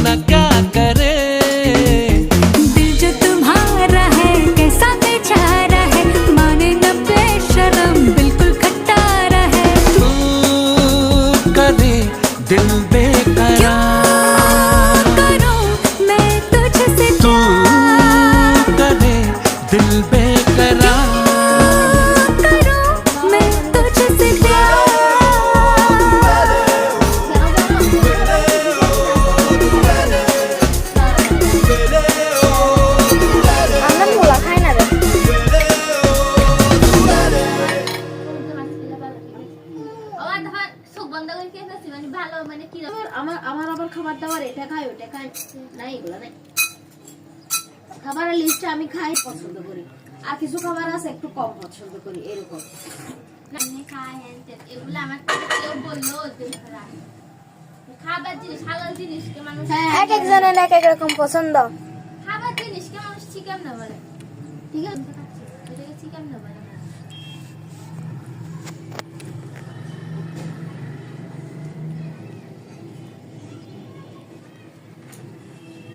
ना क्या करे। दिल जो तुम्हारा है कैसा बेचारा है, माने न बेशरम बिल्कुल खट्टारा है। तू करे दिल बेकरार, करूं मैं तुझसे तू करे दिल बेकरार। करूं मैं तुझसे আমার আবার খাবার দাবার এটা খাই ওটা খাই নাই, এগুলো নাই। খাবারের লিস্টে আমি খাই পছন্দ করি, আর কিছু খাবার আছে একটু কম পছন্দ করি, এরকম। এগুলো আমার কেউ বললো খাবার জিনিস হালাল জিনিসকে মানুষ এক একজনের এক এক রকম পছন্দ। খাবার জিনিসকে মানুষ চিকেন না বলে, ঠিক আছে, চিকেন না বলে।